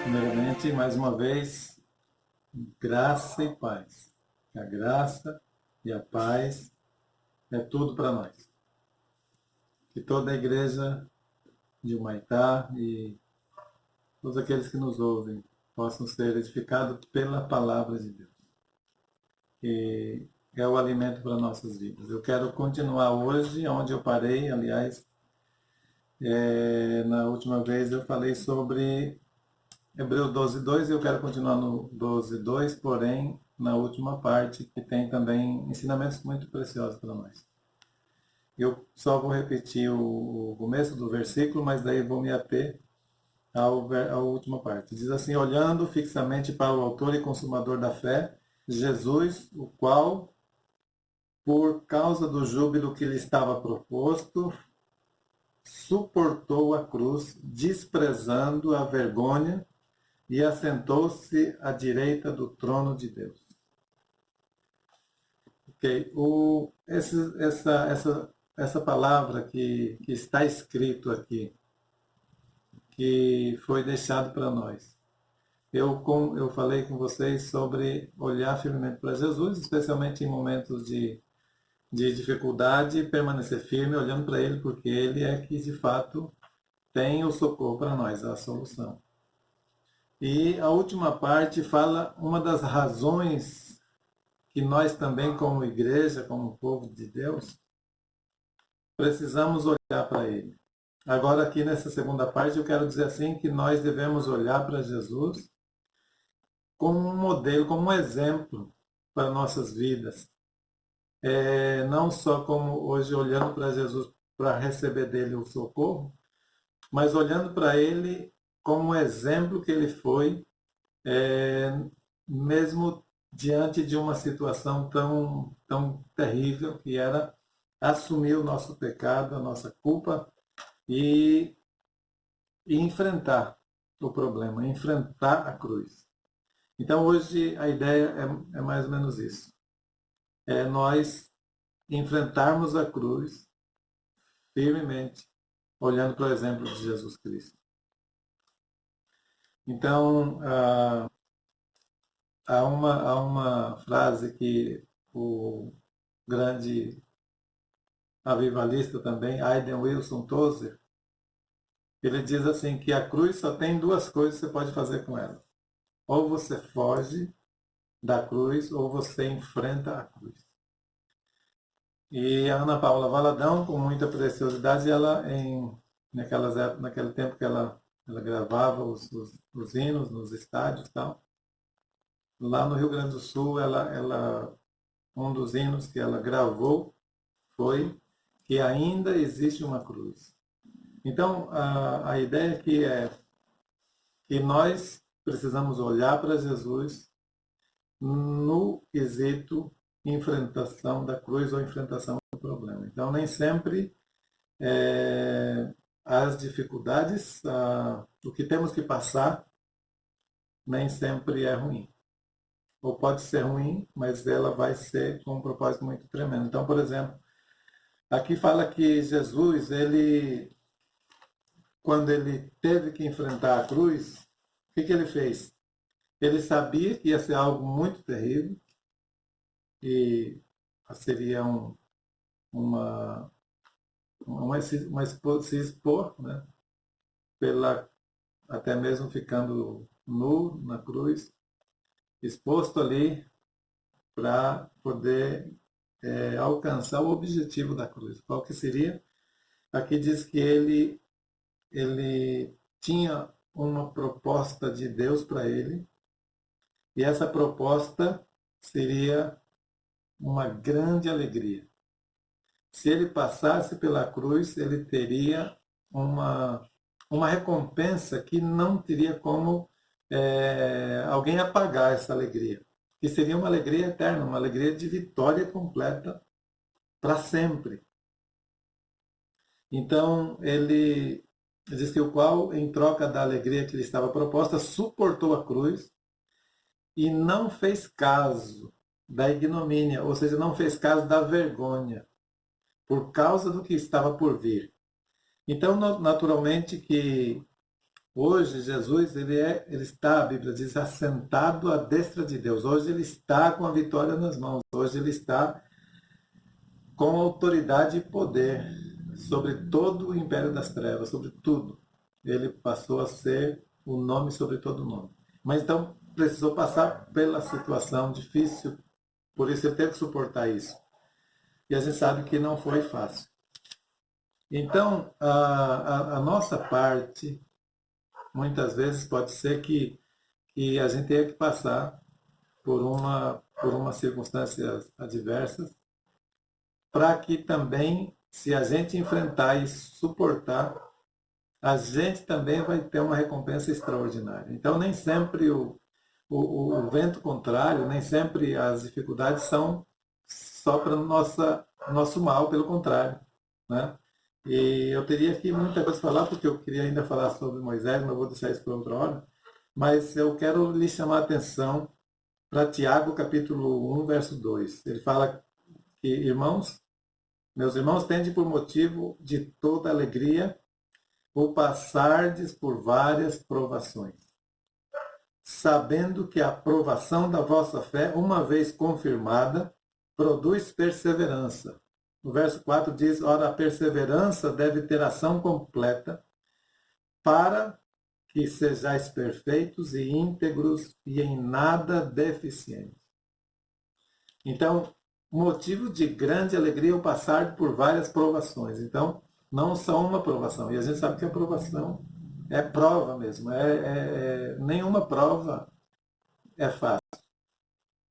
Primeiramente, mais uma vez, graça e paz. A graça e a paz é tudo para nós. Que toda a igreja de Humaitá e todos aqueles que nos ouvem possam ser edificados pela palavra de Deus, que é o alimento para nossas vidas. Eu quero continuar hoje onde eu parei, aliás, na última vez eu falei sobre Hebreus 12:2 e eu quero continuar no 12:2, porém na última parte que tem também ensinamentos muito preciosos para nós. Eu só vou repetir o começo do versículo, mas daí vou me ater à última parte. Diz assim: olhando fixamente para o autor e consumador da fé, Jesus, o qual, por causa do júbilo que lhe estava proposto, suportou a cruz, desprezando a vergonha, e assentou-se à direita do trono de Deus. Ok? Essa palavra que está escrito aqui, que foi deixado para nós. Eu falei com vocês sobre olhar firmemente para Jesus, especialmente em momentos de dificuldade, permanecer firme olhando para Ele, porque Ele é que de fato tem o socorro para nós, a solução. E a última parte fala uma das razões que nós também, como igreja, como povo de Deus, precisamos olhar para Ele. Agora, aqui nessa segunda parte, eu quero dizer assim que nós devemos olhar para Jesus como um modelo, como um exemplo para nossas vidas. Não só como hoje olhando para Jesus para receber dele o socorro, mas olhando para ele como um exemplo que ele foi, mesmo diante de uma situação tão terrível que era assumir o nosso pecado, a nossa culpa e enfrentar o problema, enfrentar a cruz. Então hoje a ideia é mais ou menos isso. É nós enfrentarmos a cruz firmemente, olhando para o exemplo de Jesus Cristo. Então, há uma frase que o grande avivalista também, Aiden Wilson Tozer, ele diz assim que a cruz só tem duas coisas que você pode fazer com ela. Ou você foge da cruz, ou você enfrenta a cruz. E a Ana Paula Valadão, com muita preciosidade, naquele tempo que ela gravava os hinos nos estádios e tal, lá no Rio Grande do Sul, um dos hinos que ela gravou foi que ainda existe uma cruz. Então, a ideia aqui é que nós precisamos olhar para Jesus no quesito enfrentação da cruz ou enfrentação do problema. Então, nem sempre as dificuldades, o que temos que passar, nem sempre é ruim. Ou pode ser ruim, mas ela vai ser com um propósito muito tremendo. Então, por exemplo, aqui fala que Jesus, quando ele teve que enfrentar a cruz, o que ele fez? Ele sabia que ia ser algo muito terrível, e seria se expor, né? Até mesmo ficando nu na cruz, exposto ali para poder alcançar o objetivo da cruz. Qual que seria? Aqui diz que ele tinha uma proposta de Deus para ele, e essa proposta seria uma grande alegria. Se ele passasse pela cruz, ele teria uma recompensa que não teria como alguém apagar essa alegria. Que seria uma alegria eterna, uma alegria de vitória completa para sempre. Então, ele diz que o qual, em troca da alegria que lhe estava proposta, suportou a cruz e não fez caso da ignomínia, ou seja, não fez caso da vergonha, por causa do que estava por vir. Então, naturalmente que Hoje, Jesus, ele está, a Bíblia diz, assentado à destra de Deus. Hoje ele está com a vitória nas mãos. Hoje ele está com autoridade e poder sobre todo o império das trevas, sobre tudo. Ele passou a ser o nome sobre todo nome. Mas então precisou passar pela situação difícil, por isso ele teve que suportar isso. E a gente sabe que não foi fácil. Então, a nossa parte, muitas vezes, pode ser que a gente tenha que passar por uma circunstâncias adversas, para que também, se a gente enfrentar e suportar, a gente também vai ter uma recompensa extraordinária. Então, nem sempre o vento contrário, nem sempre as dificuldades são só para o nosso mal, pelo contrário. Né? E eu teria aqui muita coisa para falar, porque eu queria ainda falar sobre Moisés, mas eu vou deixar isso para outra hora. Mas eu quero lhe chamar a atenção para Tiago, capítulo 1, verso 2. Ele fala que, irmãos, meus irmãos, tende por motivo de toda alegria o passardes por várias provações, sabendo que a provação da vossa fé, uma vez confirmada, produz perseverança. O verso 4 diz, ora, a perseverança deve ter ação completa, para que sejais perfeitos e íntegros e em nada deficientes. Então, motivo de grande alegria o passar por várias provações. Então, não só uma provação. E a gente sabe que a provação é prova mesmo. Nenhuma prova é fácil.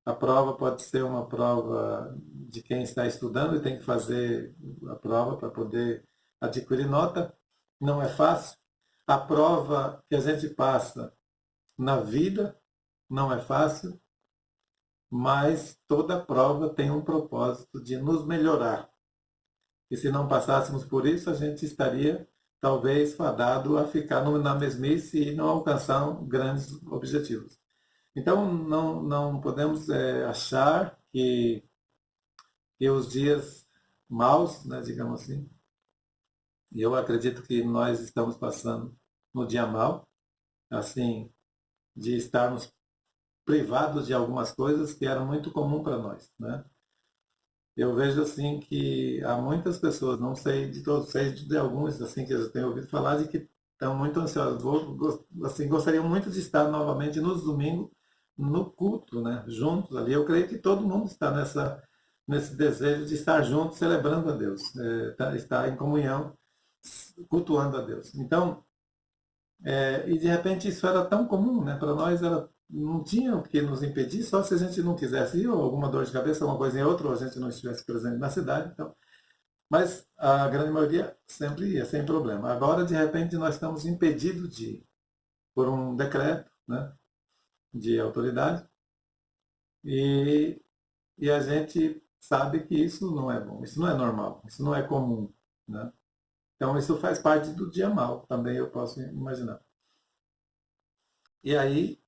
A prova pode ser uma prova de quem está estudando e tem que fazer a prova para poder adquirir nota. Não é fácil. A prova que a gente passa na vida não é fácil, mas toda prova tem um propósito de nos melhorar. E se não passássemos por isso, a gente estaria talvez fadado a ficar na mesmice e não alcançar grandes objetivos. Então, não podemos achar que os dias maus, né, digamos assim, e eu acredito que nós estamos passando no dia mau, assim, de estarmos privados de algumas coisas que eram muito comum para nós, né? Eu vejo assim que há muitas pessoas, não sei de todos, sei de alguns assim que eu tenho ouvido falar de que estão muito ansiosos, assim, gostariam muito de estar novamente nos domingos no culto, né? Juntos ali. Eu creio que todo mundo está nesse desejo de estar junto, celebrando a Deus, estar em comunhão, cultuando a Deus. Então, e de repente isso era tão comum, né? Para nós era, não tinha o que nos impedir, só se a gente não quisesse ir, ou alguma dor de cabeça, uma coisa em outra, ou a gente não estivesse presente na cidade. Então, mas a grande maioria sempre ia, sem problema. Agora, de repente, nós estamos impedidos de ir, por um decreto, né, de autoridade, e, e a gente sabe que isso não é bom, isso não é normal, isso não é comum. Né? Então, isso faz parte do dia mal, também eu posso imaginar. E aí,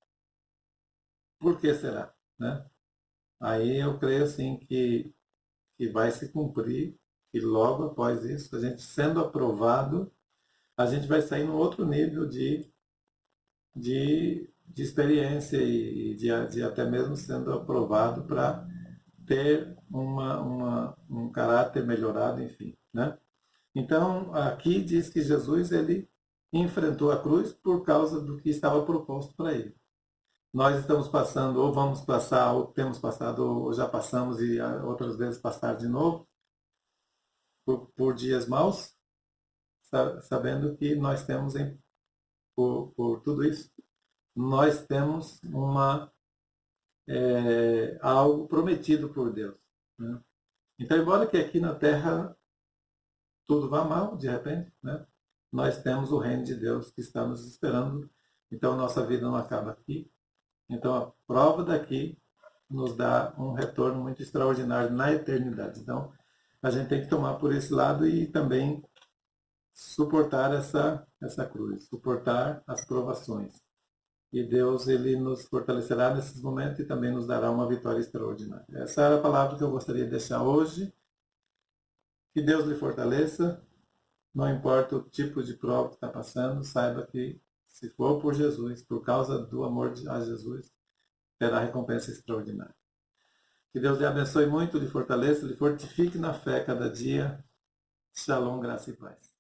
por que será? Né? Aí eu creio assim que vai se cumprir e logo após isso, a gente sendo aprovado, a gente vai sair num outro nível de experiência e de até mesmo sendo aprovado para ter um caráter melhorado, enfim. Né? Então, aqui diz que Jesus ele enfrentou a cruz por causa do que estava proposto para ele. Nós estamos passando, ou vamos passar, ou temos passado, ou já passamos e outras vezes passar de novo, por dias maus, sabendo que nós temos, por tudo isso, nós temos algo prometido por Deus. Né? Então, embora que aqui na Terra tudo vá mal, de repente, né? Nós temos o reino de Deus que está nos esperando. Então, nossa vida não acaba aqui. Então, a prova daqui nos dá um retorno muito extraordinário na eternidade. Então, a gente tem que tomar por esse lado e também suportar essa cruz, suportar as provações. E Deus ele nos fortalecerá nesses momentos e também nos dará uma vitória extraordinária. Essa era a palavra que eu gostaria de deixar hoje. Que Deus lhe fortaleça, não importa o tipo de prova que está passando, saiba que Se for por Jesus, por causa do amor a Jesus, terá recompensa extraordinária. Que Deus lhe abençoe muito, lhe fortaleça, lhe fortifique na fé cada dia. Shalom, graça e paz.